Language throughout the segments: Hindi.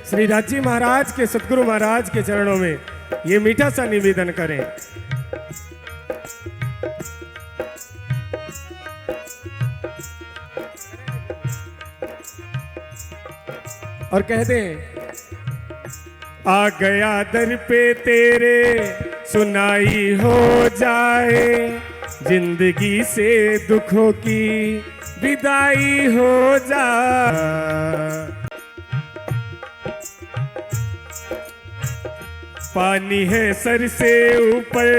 श्री राजी महाराज के, सतगुरु महाराज के चरणों में ये मीठा सा निवेदन करें। और कह दें, आ गया दर पे तेरे सुनाई हो जाए, जिंदगी से दुखों की विदाई हो जाए। पानी है सर से ऊपर,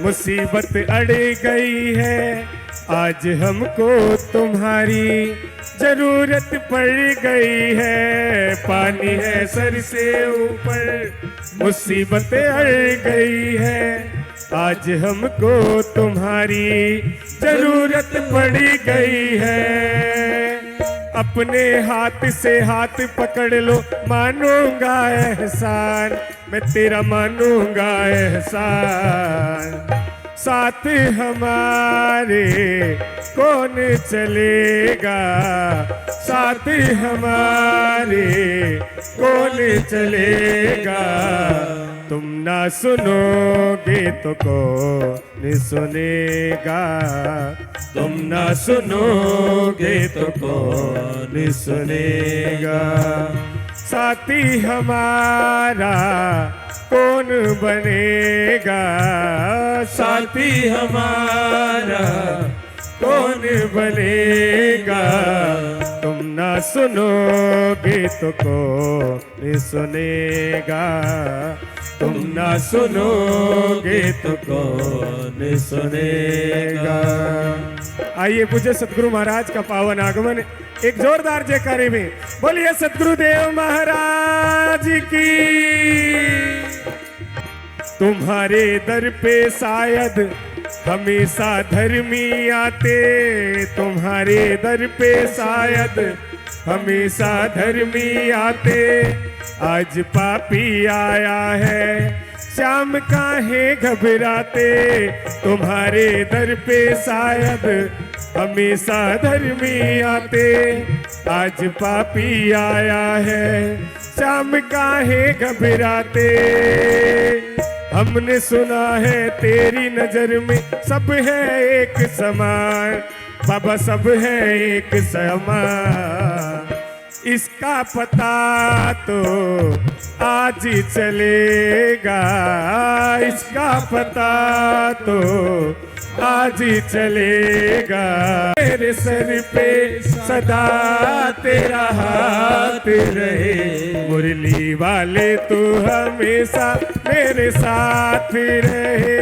मुसीबत अड़ गई है, आज हमको तुम्हारी जरूरत पड़ गई है। पानी है सर से ऊपर, मुसीबत अड़ गई है, आज हमको तुम्हारी जरूरत पड़ गई है। अपने हाथ से हाथ पकड़ लो, मानूंगा एहसान, मैं तेरा मानूंगा एहसान। साथ हमारे कौन चलेगा, साथ हमारे कौन चलेगा। तुम ना सुनोगे तो कौन सुनेगा, तुम ना सुनोगे तो कौन सुनेगा। साथी हमारा कौन बनेगा, साथी हमारा कौन बनेगा। तुम ना सुनोगे तो कौन सुनेगा, तुम ना सुनोगे तो कौन सुनेगा। आइए पूज्य सतगुरु महाराज का पावन आगमन एक जोरदार जयकारे में बोलिए सतगुरुदेव महाराज की। तुम्हारे दर पे शायद हमेशा धर्मी आते, तुम्हारे दर पे शायद हमेशा धर्मी आते, आज पापी आया है श्याम काहे घबराते। तुम्हारे दर पे शायद हमेशा धर्मी आते, आज पापी आया है श्याम काहे घबराते। हमने सुना है तेरी नजर में सब है एक समान, बाबा सब है एक समान। इसका पता तो आज ही चलेगा, इसका पता तो आज ही चलेगा। मेरे सर पे सदा तेरा हाथ रहे, मुरली वाले तू हमेशा मेरे साथ रहे,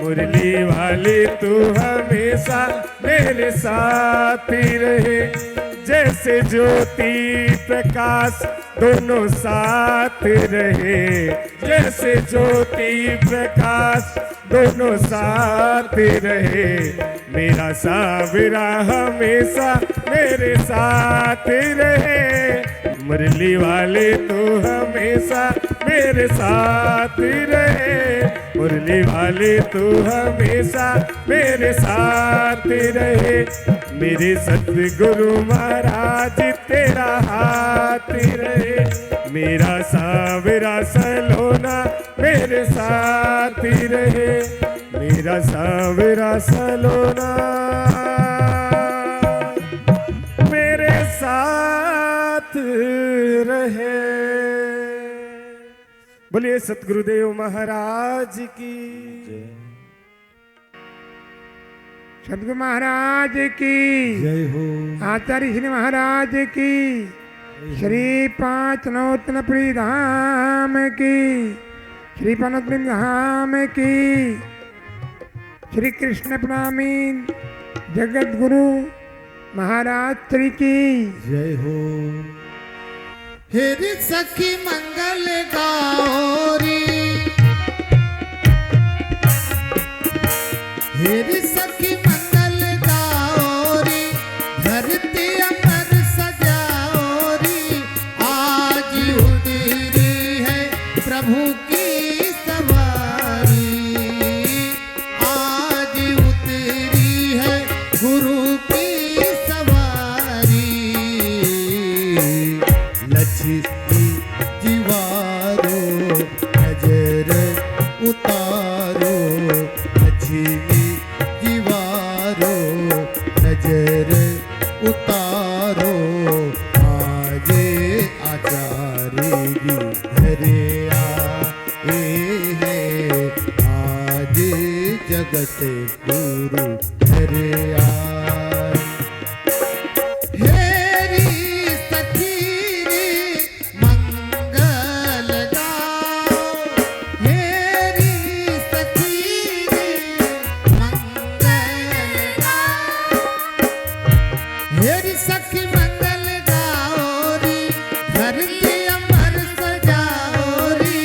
मुरली वाले तू हमेशा मेरे साथ रहे। जैसे ज्योति प्रकाश दोनों साथ रहे, जैसे ज्योति प्रकाश दोनों साथ रहे। मेरा सावरा हमेशा मेरे साथ रहे, मुरली वाले तो हमेशा मेरे साथ रहे, मुरली वाले तो हमेशा मेरे साथ रहे। मेरे सतगुरु महाराज तेरा हाथ रहे, मेरा सावरा सलोना मेरे साथ रहे, मेरा सावरा सलोना मेरे साथ रहे। बोलिए सतगुरुदेव महाराज की, सतगुरु महाराज की जय हो। आचार्य श्री महाराज की, श्री पांच नौतनपुरी धाम की, श्री पनोतपुरी धाम की, श्री कृष्ण प्रणामी जगत गुरु महाराज श्री की जय हो। हेरी सखी मंगल गौरी, हेरी सखी मंगल गौरी, धरती अमर सजाओरी। आज उतरी है प्रभु की सवारी, आज उतरी है गुरु की सवारी। लक्ष्मी जी जगत गुरु घर आए। हेरी सखी रे मंगल गाओ, हेरी सखी रे मंगल गाओ, हेरी सखी मंगल गाओ री, धरती अमर सजाओ री,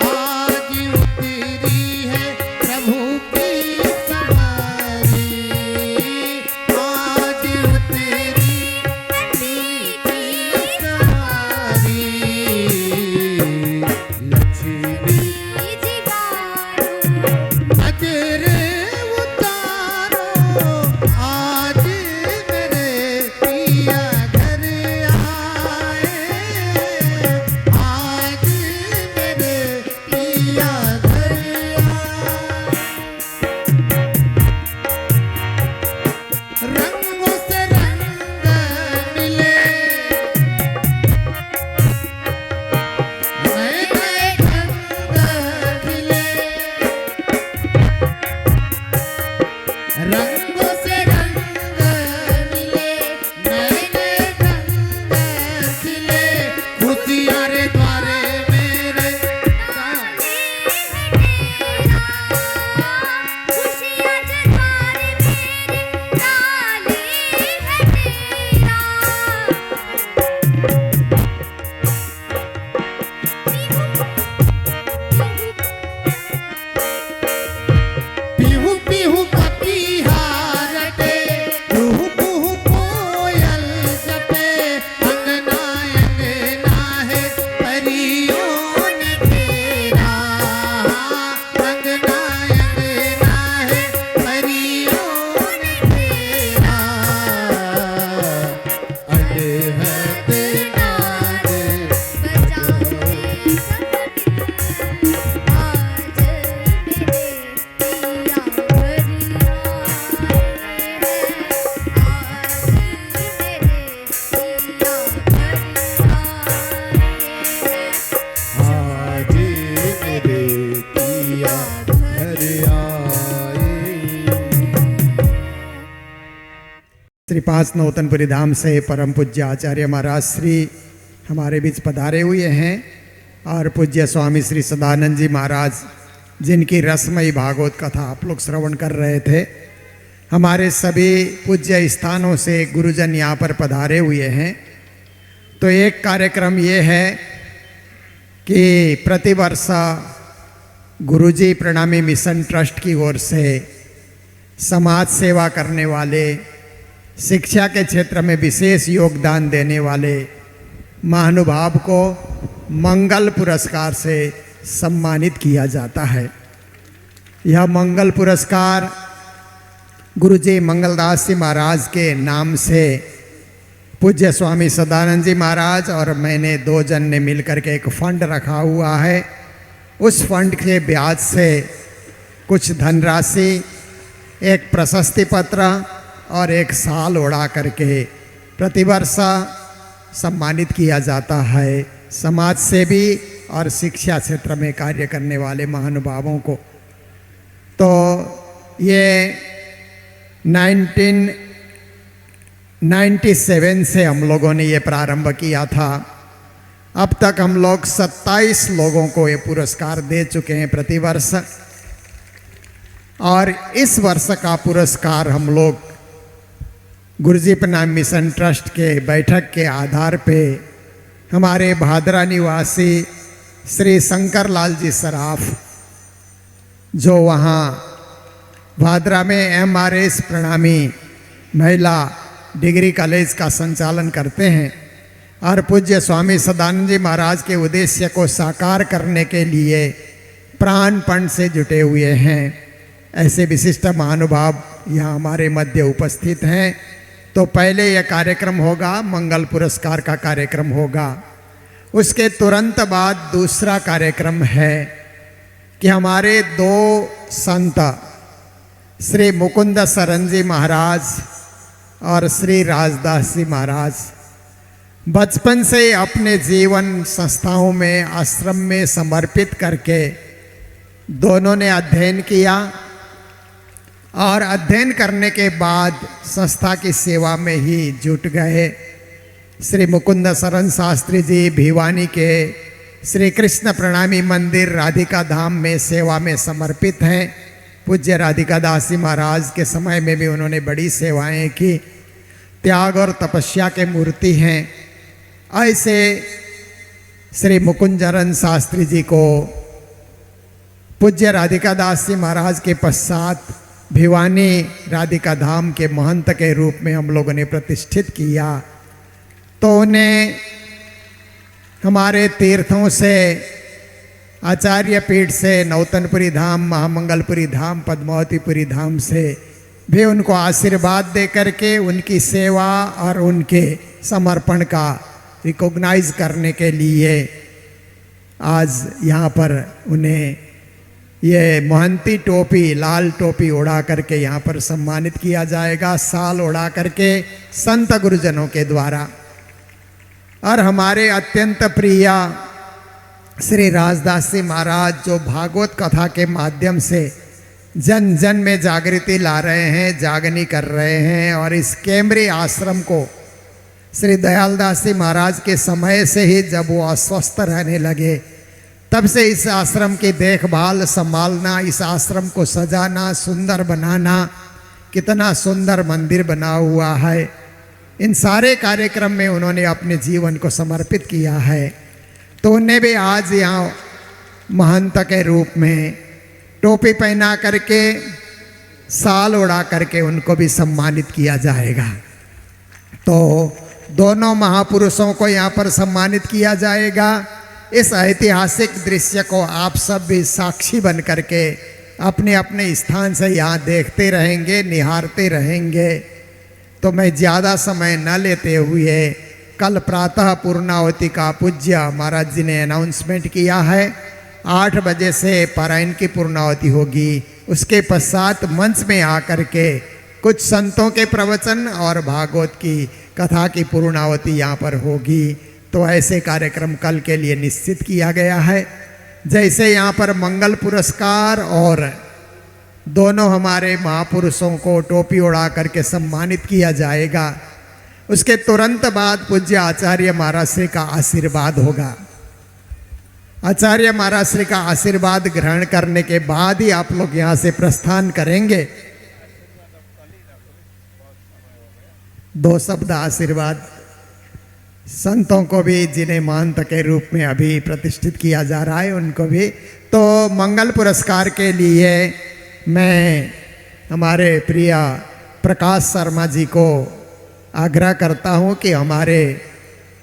आज उतरी है प्रभु की सवारी, आज उतरी की सवारी, लक्ष्मी नजरे उतारो, आज मेरे पिया घर आए, आज मेरे पिया घर आए। रंगों से रंग मिले, नए नए ढंग खिले, रंगों से रंग मिले, नए नए ढंग खिले, खुशियाँ रे द्वारे मेरे ताले पीहू पीहू पपीहा रटे, कुहू कुहू कोयल जपे, अंगना अंगना है परियों ने तेरा, अंगना अंगना है परियों ने तेरा, अनहद नाद आज मेरे पिया घर आए। श्री पांच नौतनपुरी धाम से परम पूज्य आचार्य महाराज श्री हमारे बीच पधारे हुए हैं और पूज्य स्वामी श्री सदानंद जी महाराज जिनकी रसमयी भागवत कथा आप लोग श्रवण कर रहे थे। हमारे सभी पूज्य स्थानों से गुरुजन यहाँ पर पधारे हुए हैं। तो एक कार्यक्रम ये है कि प्रतिवर्ष गुरुजी प्रणामी मिशन ट्रस्ट की ओर से समाज सेवा करने वाले, शिक्षा के क्षेत्र में विशेष योगदान देने वाले महानुभाव को मंगल पुरस्कार से सम्मानित किया जाता है। यह मंगल पुरस्कार गुरुजी मंगलदास जी महाराज के नाम से पूज्य स्वामी सदानंद जी महाराज और मैंने दो जन ने मिलकर के एक फंड रखा हुआ है। उस फंड के ब्याज से कुछ धनराशि, एक प्रशस्ति पत्र और एक साल ओढ़ा करके प्रतिवर्ष सम्मानित किया जाता है समाज सेवी और शिक्षा क्षेत्र में कार्य करने वाले महानुभावों को। तो ये 1997 से हम लोगों ने ये प्रारंभ किया था। अब तक हम लोग 27 लोगों को ये पुरस्कार दे चुके हैं प्रतिवर्ष, और इस वर्ष का पुरस्कार हम लोग गुरुजी प्रणामी मिशन ट्रस्ट के बैठक के आधार पे हमारे भादरा निवासी श्री शंकर लाल जी सराफ, जो वहाँ भादरा में MRS प्रणामी महिला डिग्री कॉलेज का संचालन करते हैं और पूज्य स्वामी सदानंद जी महाराज के उद्देश्य को साकार करने के लिए प्राणपण से जुटे हुए हैं। ऐसे विशिष्ट महानुभाव यहाँ हमारे मध्य उपस्थित हैं। तो पहले यह कार्यक्रम होगा, मंगल पुरस्कार का कार्यक्रम होगा। उसके तुरंत बाद दूसरा कार्यक्रम है कि हमारे दो संत श्री मुकुंद शरण जी महाराज और श्री राजदास जी महाराज बचपन से अपने जीवन संस्थाओं में, आश्रम में समर्पित करके दोनों ने अध्ययन किया और अध्ययन करने के बाद संस्था की सेवा में ही जुट गए। श्री मुकुंद शरण शास्त्री जी भिवानी के श्री कृष्ण प्रणामी मंदिर राधिका धाम में सेवा में समर्पित हैं। पूज्य राधिका दास जी महाराज के समय में भी उन्होंने बड़ी सेवाएं की, त्याग और तपस्या के मूर्ति हैं। ऐसे श्री मुकुंद शरण शास्त्री जी को पूज्य राधिका दास जी महाराज के पश्चात भिवानी राधिका धाम के महंत के रूप में हम लोगों ने प्रतिष्ठित किया। तो उन्हें हमारे तीर्थों से, आचार्य पीठ से, नौतनपुरी धाम, महामंगलपुरी धाम, पद्मावतीपुरी धाम से भी उनको आशीर्वाद दे करके उनकी सेवा और उनके समर्पण का रिकॉग्नाइज करने के लिए आज यहाँ पर उन्हें ये महंती टोपी, लाल टोपी उड़ा करके यहाँ पर सम्मानित किया जाएगा, साल उड़ा करके संत गुरुजनों के द्वारा। और हमारे अत्यंत प्रिय श्री राजदास जी महाराज जो भागवत कथा के माध्यम से जन जन में जागृति ला रहे हैं, जागनी कर रहे हैं। और इस केमरी आश्रम को श्री दयालदास जी महाराज के समय से ही जब वो अस्वस्थ रहने लगे, तब से इस आश्रम की देखभाल, संभालना, इस आश्रम को सजाना, सुंदर बनाना, कितना सुंदर मंदिर बना हुआ है, इन सारे कार्यक्रम में उन्होंने अपने जीवन को समर्पित किया है। तो उन्हें भी आज यहाँ महंत के रूप में टोपी पहना करके, साल उड़ा करके उनको भी सम्मानित किया जाएगा। तो दोनों महापुरुषों को यहाँ पर सम्मानित किया जाएगा। इस ऐतिहासिक दृश्य को आप सब भी साक्षी बन करके अपने अपने स्थान से यहाँ देखते रहेंगे, निहारते रहेंगे। तो मैं ज़्यादा समय न लेते हुए कल प्रातः पूर्णावती का पूज्य महाराज जी ने अनाउंसमेंट किया है, 8 बजे से पारायण की पूर्णावती होगी। उसके पश्चात मंच में आकर के कुछ संतों के प्रवचन और भागवत की कथा की पूर्णावती यहाँ पर होगी। तो ऐसे कार्यक्रम कल के लिए निश्चित किया गया है। जैसे यहाँ पर मंगल पुरस्कार और दोनों हमारे महापुरुषों को टोपी उड़ा करके सम्मानित किया जाएगा, उसके तुरंत बाद पूज्य आचार्य महाराज श्री का आशीर्वाद होगा। आचार्य महाराज श्री का आशीर्वाद ग्रहण करने के बाद ही आप लोग यहाँ से प्रस्थान करेंगे। 2 शब्द आशीर्वाद संतों को भी, जिन्हें महंत के रूप में अभी प्रतिष्ठित किया जा रहा है, उनको भी। तो मंगल पुरस्कार के लिए मैं हमारे प्रिय प्रकाश शर्मा जी को आग्रह करता हूं कि हमारे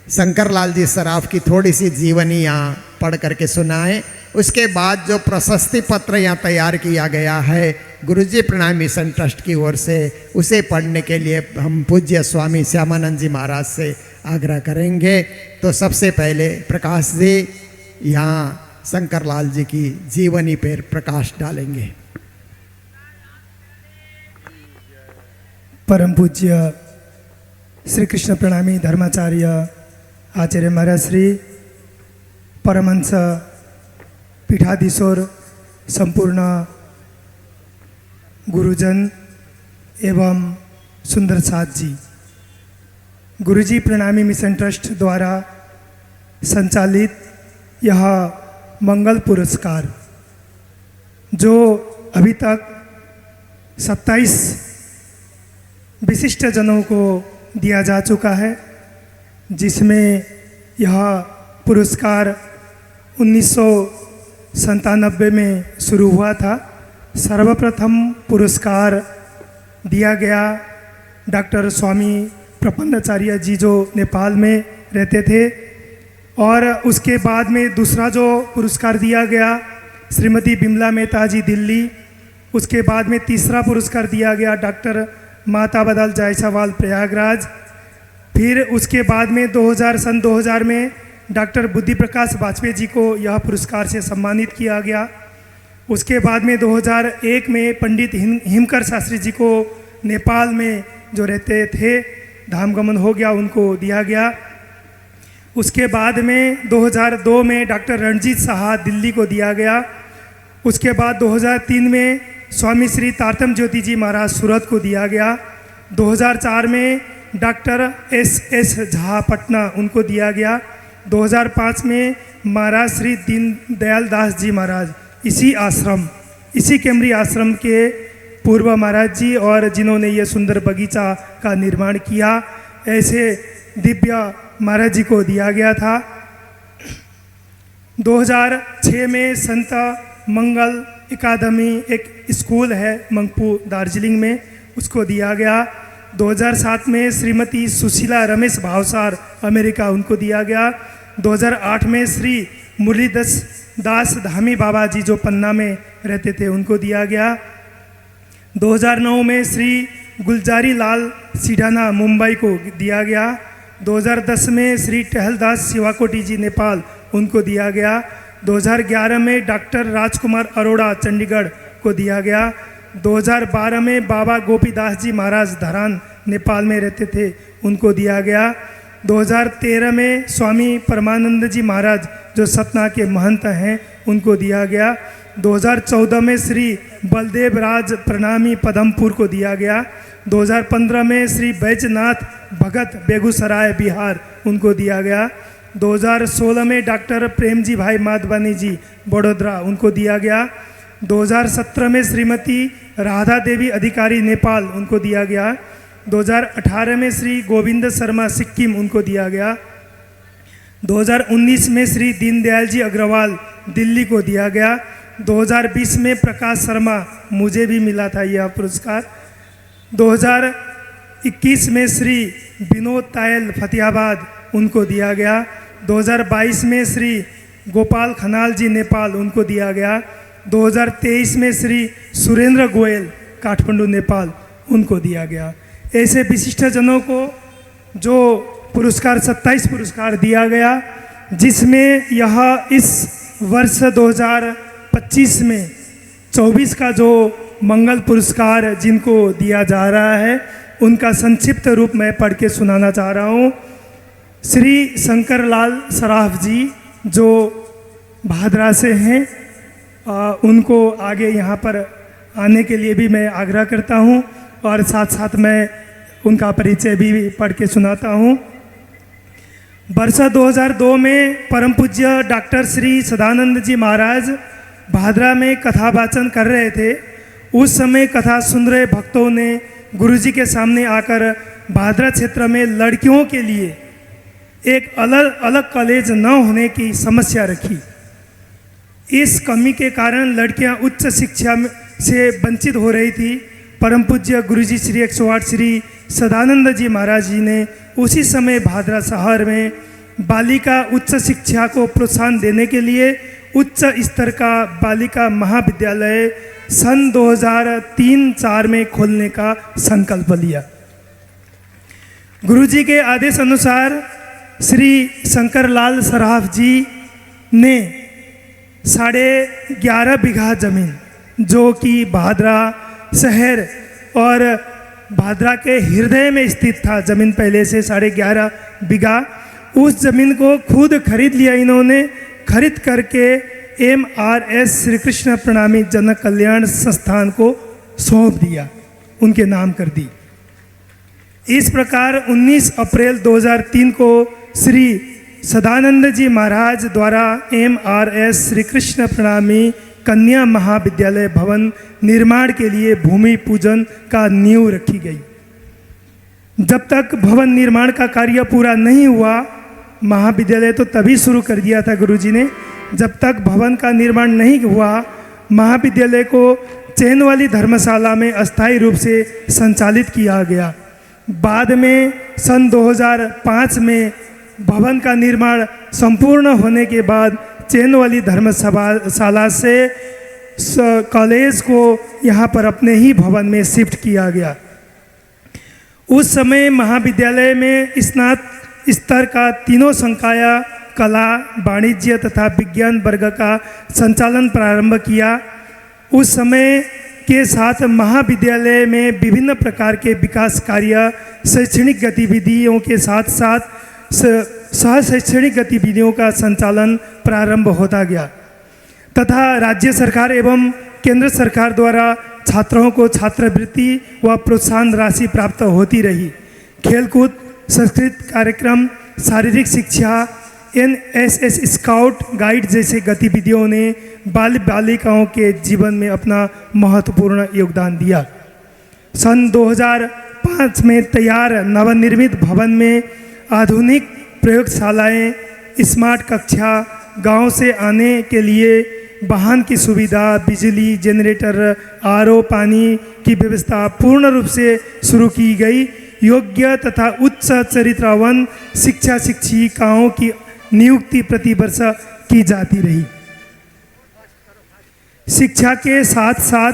शंकर लाल जी सराफ की थोड़ी सी जीवनी यहाँ पढ़ करके सुनाएं। उसके बाद जो प्रशस्ति पत्र यहाँ तैयार किया गया है गुरुजी प्रणाम मिशन ट्रस्ट की ओर से, उसे पढ़ने के लिए हम पूज्य स्वामी श्यामानंद जी महाराज से आग्रह करेंगे। तो सबसे पहले प्रकाश जी यहाँ शंकर लाल जी की जीवनी पर प्रकाश डालेंगे। परम पूज्य श्री कृष्ण प्रणामी धर्माचार्य आचार्य महाराज श्री परमहंस पीठाधीश्वर संपूर्ण गुरुजन एवं सुंदर साथ जी, गुरुजी प्रणामी मिशन ट्रस्ट द्वारा संचालित यह मंगल पुरस्कार जो अभी तक 27 विशिष्ट जनों को दिया जा चुका है, जिसमें यह पुरस्कार 1997 में शुरू हुआ था। सर्वप्रथम पुरस्कार दिया गया डॉक्टर स्वामी प्रपन्नाचार्य जी जो नेपाल में रहते थे, और उसके बाद में दूसरा जो पुरस्कार दिया गया श्रीमती बिमला मेहता जी दिल्ली। उसके बाद में तीसरा पुरस्कार दिया गया डॉक्टर माता बदल जायसवाल प्रयागराज। फिर उसके बाद में सन 2000 में डॉक्टर बुद्धि प्रकाश वाजपेयी जी को यह पुरस्कार से सम्मानित किया गया। उसके बाद में 2001 में पंडित हिमकर शास्त्री जी को नेपाल में जो रहते थे धामगमन हो गया, उनको दिया गया। उसके बाद में 2002 में डॉक्टर रणजीत साहा दिल्ली को दिया गया। उसके बाद 2003 में स्वामी श्री तारतम ज्योति जी महाराज सूरत को दिया गया। 2004 में डॉक्टर एस झा पटना उनको दिया गया। 2005 में महाराज श्री दीनदयाल दास जी महाराज इसी केमरी आश्रम के पूर्व महाराज जी और जिन्होंने ये सुंदर बगीचा का निर्माण किया, ऐसे दिव्य महाराज जी को दिया गया था। 2006 में संत मंगल अकादमी एक स्कूल है मंगपू दार्जिलिंग में, उसको दिया गया। 2007 में श्रीमती सुशीला रमेश भावसार अमेरिका उनको दिया गया। 2008 में श्री मुरलीदास दास धामी बाबा जी जो पन्ना में रहते थे उनको दिया गया। 2009 में श्री गुलजारी लाल सिडाना मुंबई को दिया गया। 2010 में श्री टहलदास शिवाकोटी जी नेपाल उनको दिया गया। 2011 में डॉक्टर राजकुमार अरोड़ा चंडीगढ़ को दिया गया। 2012 में बाबा गोपीदास जी महाराज धरान नेपाल में रहते थे उनको दिया गया। 2013 में स्वामी परमानंद जी महाराज जो सतना के महंत हैं उनको दिया गया। 2014 में श्री बलदेव राज प्रणामी पदमपुर को दिया गया। 2015 में श्री बैजनाथ भगत बेगूसराय बिहार उनको दिया गया। 2016 में डॉक्टर प्रेमजी भाई माधवानी जी बड़ोदरा उनको दिया गया। 2017 में श्रीमती राधा देवी अधिकारी नेपाल उनको दिया गया। 2018 में श्री गोविंद शर्मा सिक्किम उनको दिया गया। 2019 में श्री दीनदयाल जी अग्रवाल दिल्ली को दिया गया। 2020 में प्रकाश शर्मा मुझे भी मिला था यह पुरस्कार। 2021 में श्री विनोद तायल फतेहाबाद उनको दिया गया। 2022 में श्री गोपाल खनाल जी नेपाल उनको दिया गया। 2023 में श्री सुरेंद्र गोयल काठमांडू नेपाल उनको दिया गया। ऐसे विशिष्ट जनों को जो पुरस्कार 27 पुरस्कार दिया गया, जिसमें यह इस वर्ष 2025 में 24 का जो मंगल पुरस्कार जिनको दिया जा रहा है उनका संक्षिप्त रूप मैं पढ़ के सुनाना चाह रहा हूँ। श्री शंकर लाल सराफ जी जो भादरा से हैं, उनको आगे यहाँ पर आने के लिए भी मैं आग्रह करता हूँ और साथ साथ मैं उनका परिचय भी पढ़ के सुनाता हूँ। वर्ष 2002 में परम पूज्य डॉक्टर श्री सदानंद जी महाराज भादरा में कथा वाचन कर रहे थे। उस समय कथा सुन रहे भक्तों ने गुरुजी के सामने आकर भादरा क्षेत्र में लड़कियों के लिए एक अलग अलग कॉलेज न होने की समस्या रखी। इस कमी के कारण लड़कियां उच्च शिक्षा से वंचित हो रही थी। परम पूज्य गुरुजी श्री 108 श्री सदानंद जी महाराज जी ने उसी समय भादरा शहर में बालिका उच्च शिक्षा को प्रोत्साहन देने के लिए उच्च स्तर का बालिका महाविद्यालय सन 2003-04 में खोलने का संकल्प लिया। गुरुजी के आदेश अनुसार श्री शंकर लाल सराफ जी ने 11.5 बीघा जमीन जो कि भादरा शहर और भादरा के हृदय में स्थित था, जमीन पहले से 11.5 बीघा, उस जमीन को खुद खरीद लिया इन्होंने। खरीद करके MRS श्री कृष्ण प्रणामी जन कल्याण संस्थान को सौंप दिया, उनके नाम कर दी। इस प्रकार 19 अप्रैल 2003 को श्री सदानंद जी महाराज द्वारा MRS श्री कृष्ण प्रणामी कन्या महाविद्यालय भवन निर्माण के लिए भूमि पूजन का नींव रखी गई। जब तक भवन निर्माण का कार्य पूरा नहीं हुआ, महाविद्यालय तो तभी शुरू कर दिया था गुरुजी ने, जब तक भवन का निर्माण नहीं हुआ महाविद्यालय को चैन वाली धर्मशाला में अस्थायी रूप से संचालित किया गया। बाद में सन 2005 में भवन का निर्माण संपूर्ण होने के बाद चैन वाली धर्मशाला से कॉलेज को यहाँ पर अपने ही भवन में शिफ्ट किया गया। उस समय महाविद्यालय में स्नातक स्तर का तीनों संकाय कला, वाणिज्य तथा विज्ञान वर्ग का संचालन प्रारंभ किया। उस समय के साथ महाविद्यालय में विभिन्न प्रकार के विकास कार्य, शैक्षणिक गतिविधियों के साथ साथ सह शैक्षणिक गतिविधियों का संचालन प्रारंभ होता गया तथा राज्य सरकार एवं केंद्र सरकार द्वारा छात्रों को छात्रवृत्ति व प्रोत्साहन राशि प्राप्त होती रही। खेलकूद, संस्कृत कार्यक्रम, शारीरिक शिक्षा, NSS स्काउट गाइड जैसे गतिविधियों ने बाल बालिकाओं के जीवन में अपना महत्वपूर्ण योगदान दिया। सन 2005 में तैयार नवनिर्मित भवन में आधुनिक प्रयोगशालाएं, स्मार्ट कक्षा, गांव से आने के लिए वाहन की सुविधा, बिजली, जनरेटर, RO पानी की व्यवस्था पूर्ण रूप से शुरू की गई। योग्य तथा उच्च चरित्रवान शिक्षा शिक्षिकाओं की नियुक्ति प्रति वर्ष की जाती रही। शिक्षा के साथ साथ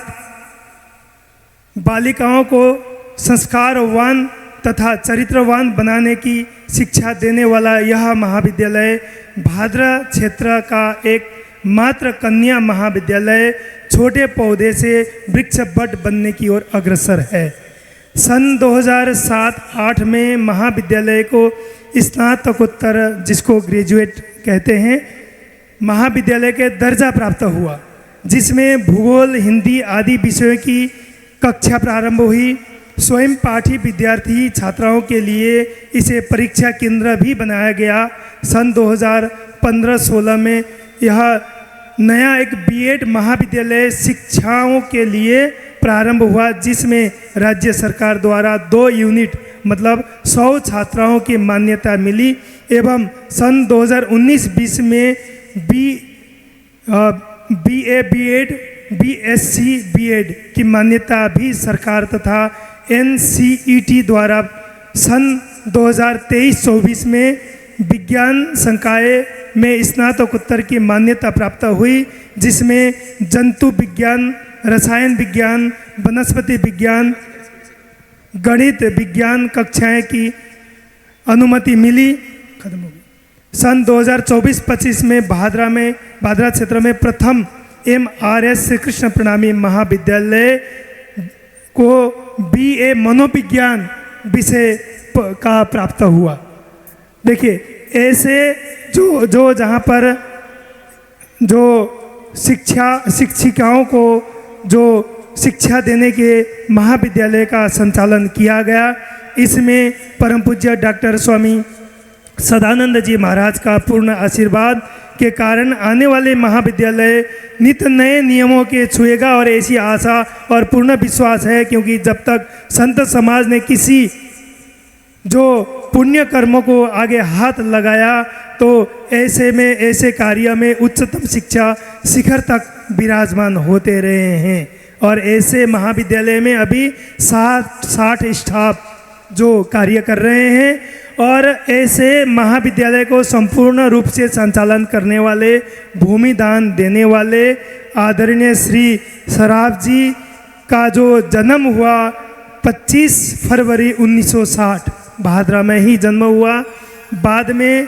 बालिकाओं को संस्कारवान तथा चरित्रवान बनाने की शिक्षा देने वाला यह महाविद्यालय भादरा क्षेत्र का एक मात्र कन्या महाविद्यालय छोटे पौधे से वृक्ष बट बनने की ओर अग्रसर है। सन 2007-08 में महाविद्यालय को स्नातकोत्तर, जिसको ग्रेजुएट कहते हैं, महाविद्यालय के दर्जा प्राप्त हुआ, जिसमें भूगोल, हिंदी आदि विषयों की कक्षा प्रारंभ हुई। स्वयं पाठी विद्यार्थी छात्राओं के लिए इसे परीक्षा केंद्र भी बनाया गया। सन 2015-16 में यह नया एक B.Ed महाविद्यालय शिक्षाओं के लिए प्रारंभ हुआ, जिसमें राज्य सरकार द्वारा 2 यूनिट मतलब 100 छात्राओं की मान्यता मिली एवं सन 2019-20 में BA B.Ed, BSc B.Ed की मान्यता भी सरकार तथा NCET द्वारा सन 2023-24 में विज्ञान संकाय में स्नातकोत्तर की मान्यता प्राप्त हुई, जिसमें जंतु विज्ञान, रसायन विज्ञान, वनस्पति विज्ञान, गणित विज्ञान कक्षाएं की अनुमति मिली। खत्म हो गई। सन 2024-25 में भादरा क्षेत्र में प्रथम MRS श्री कृष्ण प्रणामी महाविद्यालय को BA मनोविज्ञान विषय का प्राप्त हुआ। देखिए, ऐसे जो जहाँ पर जो शिक्षिकाओं को जो शिक्षा देने के महाविद्यालय का संचालन किया गया, इसमें परम पूज्य डॉक्टर स्वामी सदानंद जी महाराज का पूर्ण आशीर्वाद के कारण आने वाले महाविद्यालय नित नए नियमों के छुएगा और ऐसी आशा और पूर्ण विश्वास है, क्योंकि जब तक संत समाज ने किसी जो पुण्य कर्मों को आगे हाथ लगाया तो ऐसे में, ऐसे कार्य में उच्चतम शिक्षा शिखर तक विराजमान होते रहे हैं। और ऐसे महाविद्यालय में अभी 60 स्टाफ जो कार्य कर रहे हैं और ऐसे महाविद्यालय को संपूर्ण रूप से संचालन करने वाले, भूमि दान देने वाले आदरणीय श्री सराफ जी का जो जन्म हुआ 25 फरवरी 1960 भादरा में ही जन्म हुआ। बाद में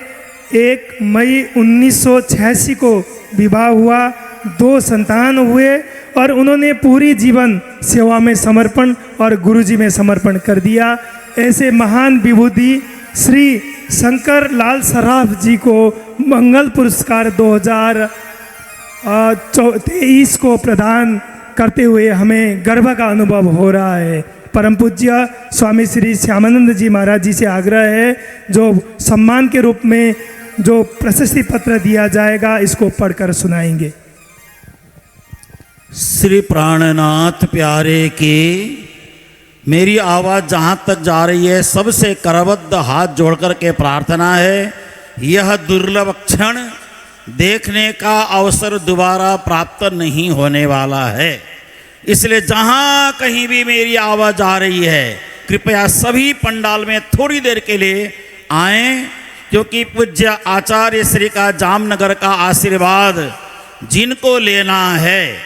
1 मई 1986 को विवाह हुआ, 2 संतान हुए और उन्होंने पूरी जीवन सेवा में समर्पण और गुरुजी में समर्पण कर दिया। ऐसे महान विभूति श्री शंकर लाल सराफ जी को मंगल पुरस्कार 2023 को प्रदान करते हुए हमें गर्व का अनुभव हो रहा है। परम पूज्य स्वामी श्री श्यामानंद जी महाराज जी से आग्रह है, जो सम्मान के रूप में जो प्रशस्ति पत्र दिया जाएगा इसको पढ़कर सुनाएंगे। श्री प्राणनाथ प्यारे के मेरी आवाज़ जहाँ तक जा रही है, सबसे करबद्ध हाथ जोड़कर के प्रार्थना है, यह दुर्लभ क्षण देखने का अवसर दोबारा प्राप्त नहीं होने वाला है। इसलिए जहाँ कहीं भी मेरी आवाज़ आ रही है, कृपया सभी पंडाल में थोड़ी देर के लिए आएं, क्योंकि पूज्य आचार्य श्री का जामनगर का आशीर्वाद जिनको लेना है,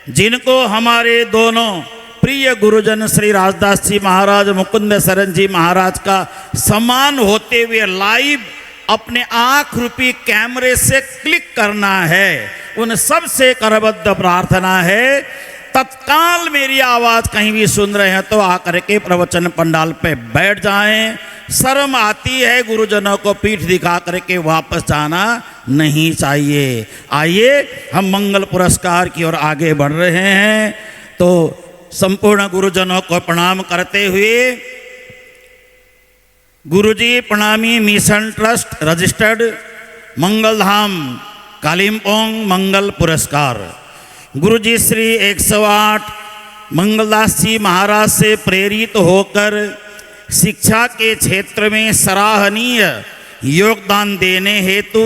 जिनको हमारे दोनों प्रिय गुरुजन श्री राजदास जी महाराज, मुकुंद शरण जी महाराज का सम्मान होते हुए लाइव अपने आँख रूपी कैमरे से क्लिक करना है, उन सब से करबद्ध प्रार्थना है, तत्काल मेरी आवाज़ कहीं भी सुन रहे हैं तो आकर के प्रवचन पंडाल पे बैठ जाएं। शर्म आती है, गुरुजनों को पीठ दिखा करके वापस जाना नहीं चाहिए। आइए हम मंगल पुरस्कार की ओर आगे बढ़ रहे हैं। तो संपूर्ण गुरुजनों को प्रणाम करते हुए Guruji Pranami mission trust registered Mangaldham Kalimpong Mangal पुरस्कार गुरुजी श्री 108 मंगलदास जी महाराज से प्रेरित होकर शिक्षा के क्षेत्र में सराहनीय योगदान देने हेतु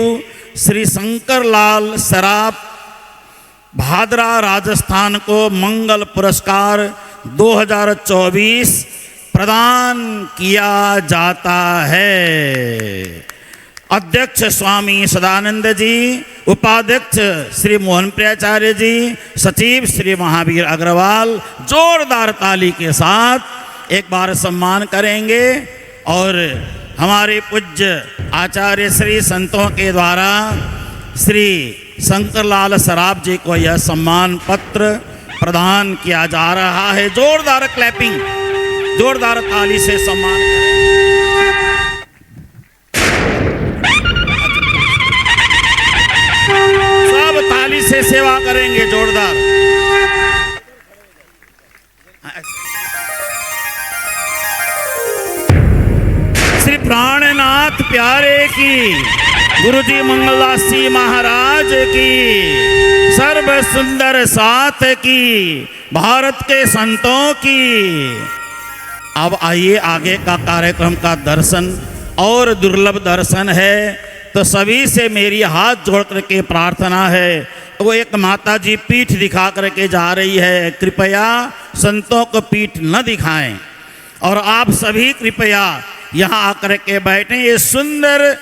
श्री शंकरलाल सराफ भादरा राजस्थान को मंगल पुरस्कार 2024 प्रदान किया जाता है। अध्यक्ष स्वामी सदानंद जी, उपाध्यक्ष श्री मोहन प्रियाचार्य जी, सचिव श्री महावीर अग्रवाल जोरदार ताली के साथ एक बार सम्मान करेंगे और हमारे पूज्य आचार्य श्री संतों के द्वारा श्री शंकरलाल सराफ जी को यह सम्मान पत्र प्रदान किया जा रहा है। जोरदार क्लैपिंग, जोरदार ताली से सम्मान सब ताली से सेवा करेंगे जोरदार। श्री प्राणनाथ प्यारे की, गुरुजी मंगलदास जी महाराज की, सर्व सुंदर साथ की, भारत के संतों की। अब आइए आगे का कार्यक्रम का दर्शन और दुर्लभ दर्शन है, तो सभी से मेरी हाथ जोड़ करके प्रार्थना है। वो एक माता जी पीठ दिखा करके जा रही है, कृपया संतों को पीठ न दिखाएं और आप सभी कृपया यहाँ आकर के बैठें। ये सुंदर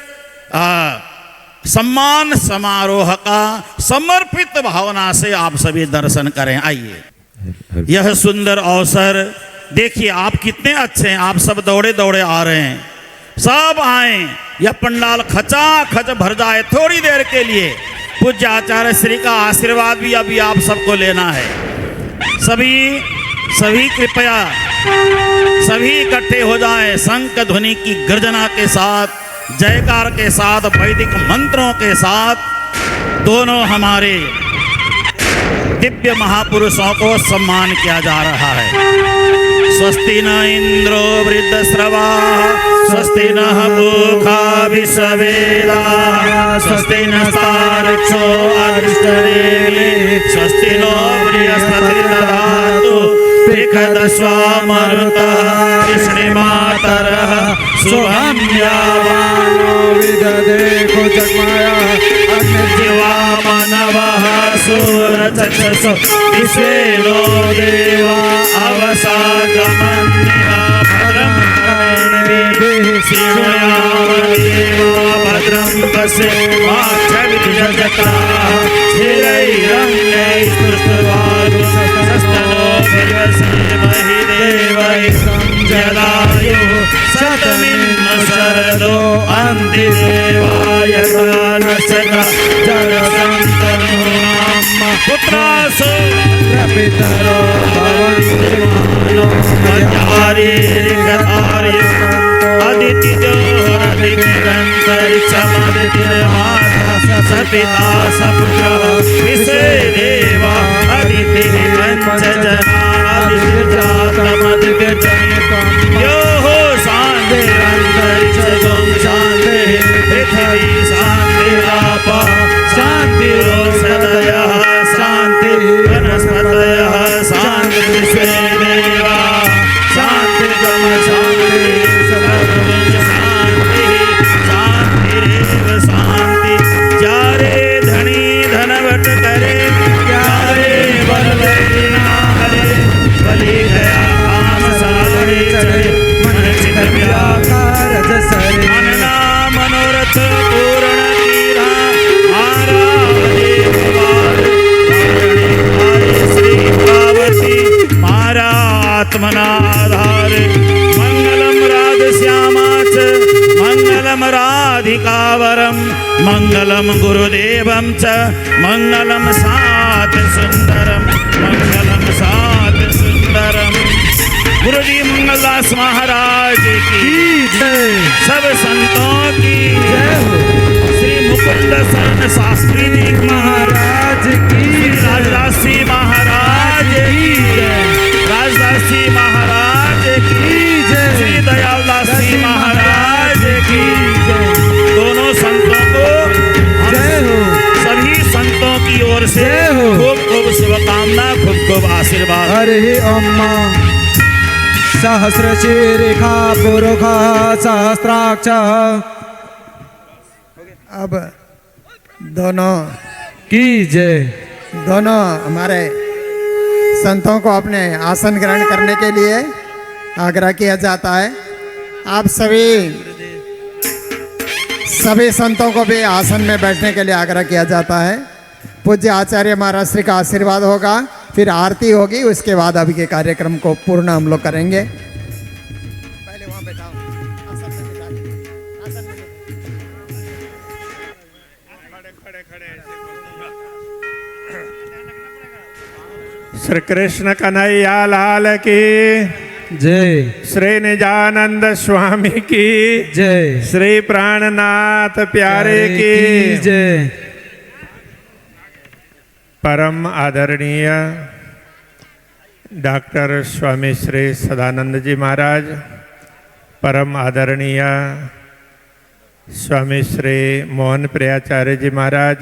सम्मान समारोह का समर्पित भावना से आप सभी दर्शन करें। आइए यह सुंदर अवसर देखिए, आप कितने अच्छे हैं, आप सब दौड़े दौड़े आ रहे हैं, सब आए, यह पंडाल खचा खच भर जाए थोड़ी देर के लिए। पूज्य आचार्य श्री का आशीर्वाद भी अभी आप सबको लेना है। सभी कृपया सभी इकट्ठे हो जाएं, शंख ध्वनि की गर्जना के साथ, जयकार के साथ, वैदिक मंत्रों के साथ दोनों हमारे दिव्य महापुरुषों को सम्मान किया जा रहा है। स्वस्ति न इंद्रो वृद्धश्रवा, स्वस्ति न पूषा विश्ववेदाः, स्वस्ति नस्तार्क्ष्यो अरिष्टनेमिः, स्वस्ति नो बृहस्पतिर्दधातु त्रिखदश्वामरुतः, कृष्णमातरः शुभं यावानो विदधेको जग्माया, अग्निर्जीवा मानवः सूरचक्षुषो विश्वेनो देवा अवसागमन्या भद्रं कर्णेभिः शृणुयामदेवा भद्रं पश्येमाक्षभिर्यजत्राः स्थिरैरङ्गैस्तुष्टुवागुंसस्तनोभिर्वसेमहि देवैकं जलायुः शतमिन्नो शरदो अन्ति देवाय दानशका जलसन्तनूनां पुत्रासो प्रपितरो भवन्ति मानो वज्रार्येर्गतार्य अदितिजो हरदिगन्तरिक्षमदितिर्माता सपिता सपुत्रः विश्वे देवा अदितिः पञ्चजनादिर्जातमदिगजनितं यो हो शान्तिरन्तरिक्षगं शान्तिः पृथिवी शान्तिरापः शान्तिरोषधयः शान्तिः वनस्पतयः शान्तिः विश्वे देवा शान्तिर्ब्रह्म शान्तिः सर्वं शान्तिः शान्तिरेव शान्तिः। जारे धनी धनवट करे, जारे बलवती ना हरे, बलि गया काम सारे चढ़े, मन चित व्याकार जसरे, मन नाम मनोरथ पूर्ण कीरा, हारा देववार हरे श्री पार्वती मारा आत्मनाधार। मंगलम राधश्यामाच मंगलम राधिकावरम, मंगलम गुरुदेवं च मंगलम सात सुंदरम, मंगलम सात सुंदरम। गुरुजी मंगलदास महाराज की जय, सब संतों की जय हो। श्री मुकुंद शरण शास्त्री जी महाराज की, राजदासी महाराज की जय। से जय हो। खूब खूब शुभकामना, खूब खूब आशीर्वाद। हरि ओम सहस्रशीरिखा पुरुखा सहस्राक्ष। अब दोनों की जय। दोनों हमारे संतों को अपने आसन ग्रहण करने के लिए आग्रह किया जाता है। आप सभी संतों को भी आसन में बैठने के लिए आग्रह किया जाता है। पूज्य आचार्य महाराज श्री का आशीर्वाद होगा, फिर आरती होगी, उसके बाद अभी के कार्यक्रम को पूर्ण हम लोग करेंगे। पहले वहाँ बैठाओ, आसन में बैठा के, आसन में श्री कृष्ण कन्हैया लाल की जय श्री निजानंद स्वामी की जय। श्री प्राणनाथ प्यारे की जय। परम आदरणीय डॉक्टर स्वामी श्री सदानंद जी महाराज, परम आदरणीय स्वामी श्री मोहन प्रियाचार्य जी महाराज,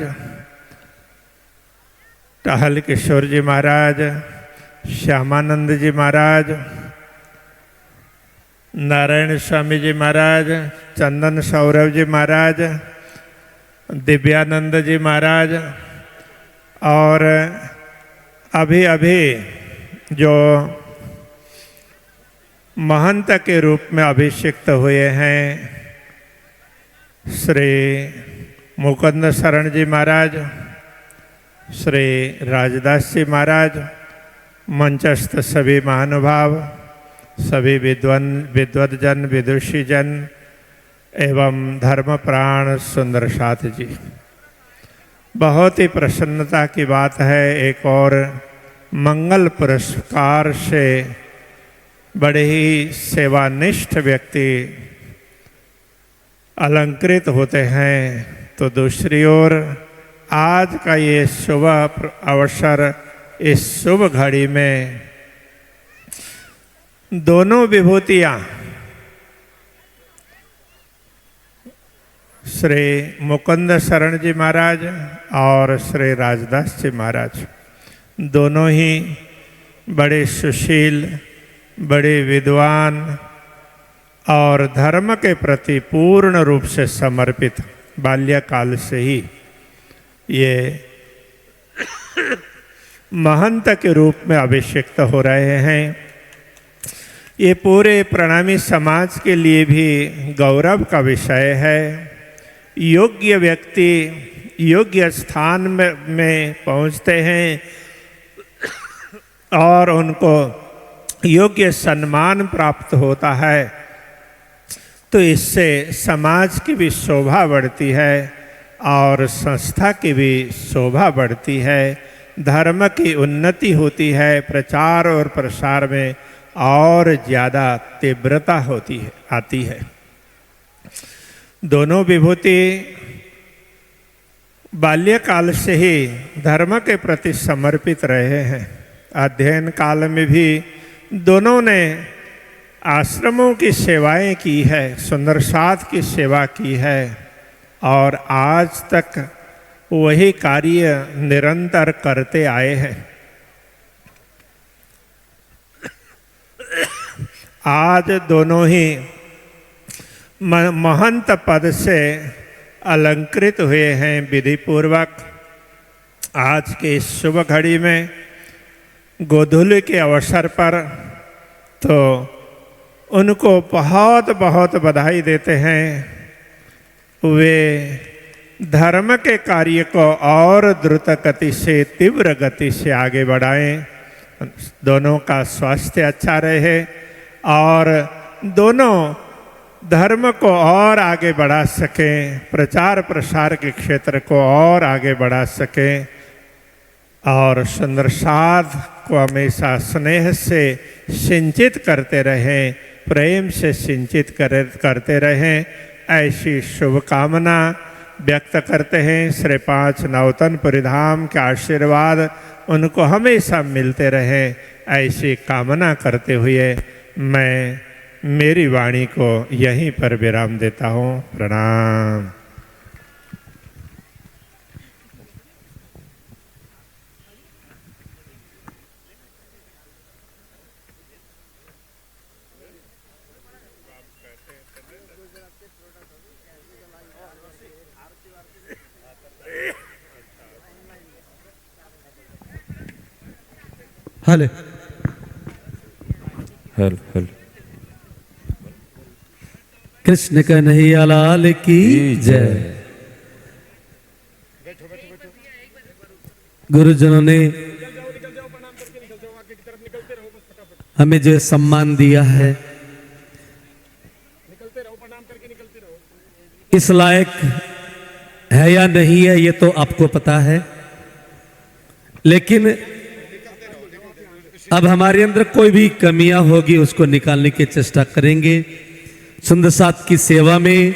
टहल किशोर जी महाराज, श्यामानंद जी महाराज, नारायण स्वामी जी महाराज, चंदन सौरभ जी महाराज, दिव्यानंद जी महाराज, और अभी अभी जो महंत के रूप में अभिषिक्त हुए हैं श्री मुकुंद शरण जी महाराज, श्री राजदास जी महाराज, मंचस्थ सभी महानुभाव, सभी विद्वद्जन, विदुषीजन एवं धर्मप्राण सुंदर साथ जी, बहुत ही प्रसन्नता की बात है। एक और मंगल पुरस्कार से बड़े ही सेवानिष्ठ व्यक्ति अलंकृत होते हैं, तो दूसरी ओर आज का ये शुभ अवसर, इस शुभ घड़ी में दोनों विभूतियाँ श्री मुकुंद शरण जी महाराज और श्री राजदास जी महाराज, दोनों ही बड़े सुशील, बड़े विद्वान और धर्म के प्रति पूर्ण रूप से समर्पित, बाल्यकाल से ही ये महंत के रूप में अभिषिक्त हो रहे हैं। ये पूरे प्रणामी समाज के लिए भी गौरव का विषय है। योग्य व्यक्ति योग्य स्थान में पहुंचते हैं और उनको योग्य सम्मान प्राप्त होता है, तो इससे समाज की भी शोभा बढ़ती है और संस्था की भी शोभा बढ़ती है, धर्म की उन्नति होती है, प्रचार और प्रसार में और ज़्यादा तीव्रता होती है, आती है। दोनों विभूति बाल्यकाल से ही धर्म के प्रति समर्पित रहे हैं। अध्ययन काल में भी दोनों ने आश्रमों की सेवाएं की है, सुंदर साथ की सेवा की है और आज तक वही कार्य निरंतर करते आए हैं। आज दोनों ही महंत पद से अलंकृत हुए हैं विधि पूर्वक। आज के इस शुभ घड़ी में गोधूली के अवसर पर तो उनको बहुत बहुत बधाई देते हैं। वे धर्म के कार्य को और द्रुत गति से, तीव्र गति से आगे बढ़ाएं, दोनों का स्वास्थ्य अच्छा रहे और दोनों धर्म को और आगे बढ़ा सकें, प्रचार प्रसार के क्षेत्र को और आगे बढ़ा सकें और सुंदर साध को हमेशा स्नेह से सिंचित करते रहें, प्रेम से सिंचित करते रहें, ऐसी शुभकामना व्यक्त करते हैं। श्री 5 नौतन परिधाम के आशीर्वाद उनको हमेशा मिलते रहें, ऐसी कामना करते हुए मैं मेरी वाणी को यहीं पर विराम देता हूँ। प्रणाम। हल हल हल कृष्ण कन्हैया लाल की जय। गुरुजनों ने हमें जो सम्मान दिया है, इस लायक है या नहीं है ये तो आपको पता है, लेकिन अब हमारे अंदर कोई भी कमियां होगी उसको निकालने की चेष्टा करेंगे। सुंदर साथ की सेवा में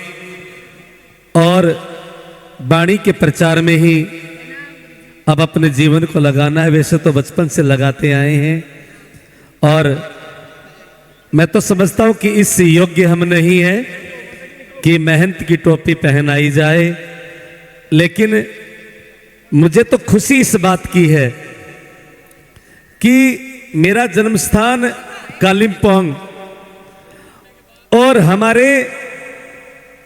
और वाणी के प्रचार में ही अब अपने जीवन को लगाना है। वैसे तो बचपन से लगाते आए हैं और मैं तो समझता हूं कि इस योग्य हम नहीं है कि मेहनत की टोपी पहनाई जाए, लेकिन मुझे तो खुशी इस बात की है कि मेरा जन्म स्थान कालिम्पोंग और हमारे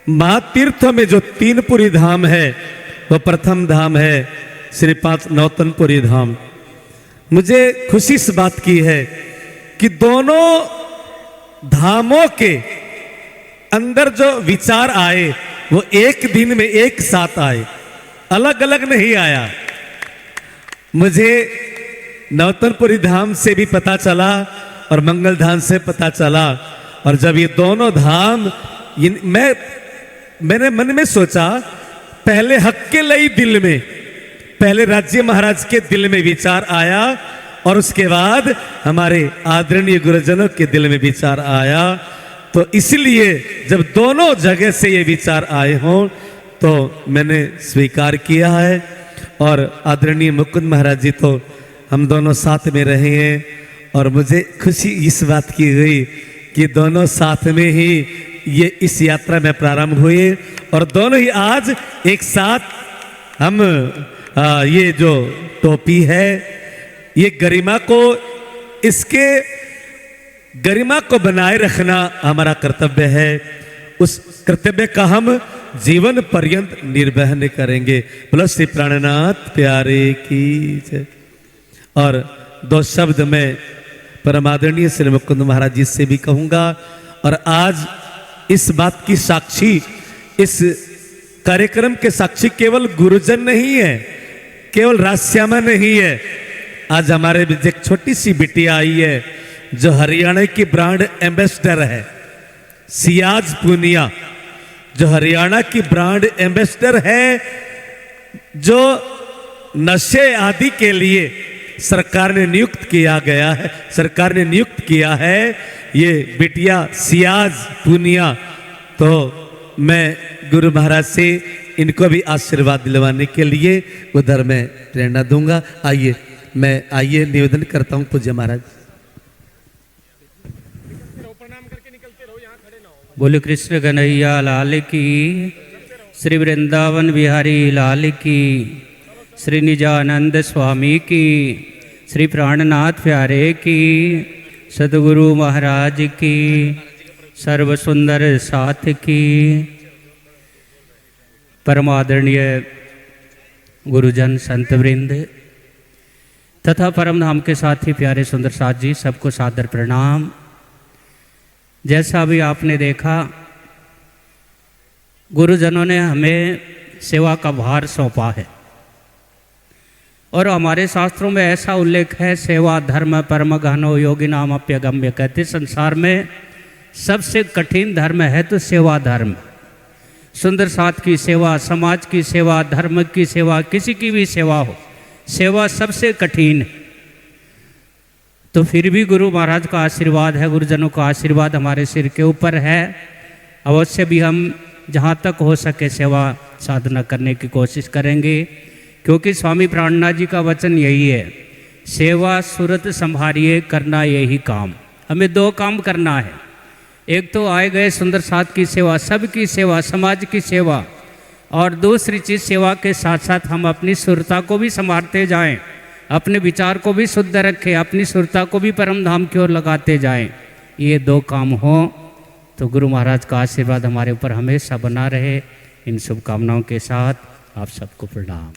महातीर्थों में जो तीनपुरी धाम है वो प्रथम धाम है श्री पांच नौतनपुरी धाम। मुझे खुशी इस बात की है कि दोनों धामों के अंदर जो विचार आए वो एक दिन में एक साथ आए, अलग अलग नहीं आया। मुझे नौतनपुरी धाम से भी पता चला और मंगल धाम से पता चला, और जब ये दोनों धाम मैंने मन में सोचा, पहले हक के लई दिल में, पहले राज्य महाराज के दिल में विचार आया और उसके बाद हमारे आदरणीय गुरुजनों के दिल में विचार आया। तो इसलिए जब दोनों जगह से ये विचार आए हों तो मैंने स्वीकार किया है। और आदरणीय मुकुंद महाराज जी तो हम दोनों साथ में रहे हैं और मुझे खुशी इस बात की हुई कि दोनों साथ में ही ये इस यात्रा में प्रारंभ हुए और दोनों ही आज एक साथ हम ये जो टोपी है, ये गरिमा को, इसके गरिमा को बनाए रखना हमारा कर्तव्य है। उस कर्तव्य का हम जीवन पर्यंत निर्वहन करेंगे। बोलो श्री प्राणनाथ प्यारे की जय। और दो शब्द मैं परमादरणीय श्री मुकुंद महाराज जी से भी कहूंगा। और आज इस बात की साक्षी, इस कार्यक्रम के साक्षी केवल गुरुजन नहीं है, केवल राजश्यामा नहीं है। आज हमारे एक छोटी सी बिटिया आई है जो हरियाणा की ब्रांड एम्बेसडर है, सियाज पूनिया, जो हरियाणा की ब्रांड एम्बेसडर है, जो नशे आदि के लिए सरकार ने नियुक्त किया गया है, सरकार ने नियुक्त किया है ये बिटिया सियाज पूनिया। तो मैं गुरु महाराज से इनको भी आशीर्वाद दिलवाने के लिए उधर मैं प्रेरणा दूंगा। आइए निवेदन करता हूं पूज्य महाराज। बोले कृष्ण कन्हैया लाल की, श्री वृंदावन बिहारी लाल की, श्री निजानंद स्वामी की, श्री प्राणनाथ प्यारे की, सदगुरु महाराज की, सर्व सुंदर साथ की, परमादरणीय गुरुजन संत वृंद तथा परम धाम के साथी प्यारे सुंदर साथ जी, सबको सादर प्रणाम। जैसा अभी आपने देखा, गुरुजनों ने हमें सेवा का भार सौंपा है और हमारे शास्त्रों में ऐसा उल्लेख है, सेवा धर्म परम गहनो योगी नाम अप्यगम्य। कहते संसार में सबसे कठिन धर्म है तो सेवा धर्म। सुंदर साथ की सेवा, समाज की सेवा, धर्म की सेवा, किसी की भी सेवा हो, सेवा सबसे कठिन है। तो फिर भी गुरु महाराज का आशीर्वाद है, गुरुजनों का आशीर्वाद हमारे सिर के ऊपर है। अवश्य भी हम जहाँ तक हो सके सेवा साधना करने की कोशिश करेंगे, क्योंकि स्वामी प्राणनाथ जी का वचन यही है, सेवा सुरत संभारिए करना यही काम। हमें दो काम करना है, एक तो आए गए सुंदर साथ की सेवा, सबकी सेवा, समाज की सेवा, और दूसरी चीज़ सेवा के साथ साथ हम अपनी सुरता को भी संभालते जाएं, अपने विचार को भी शुद्ध रखें, अपनी सुरता को भी परम धाम की ओर लगाते जाएं। ये दो काम हो तो गुरु महाराज का आशीर्वाद हमारे ऊपर हमेशा बना रहे। इन शुभकामनाओं के साथ आप सबको प्रणाम।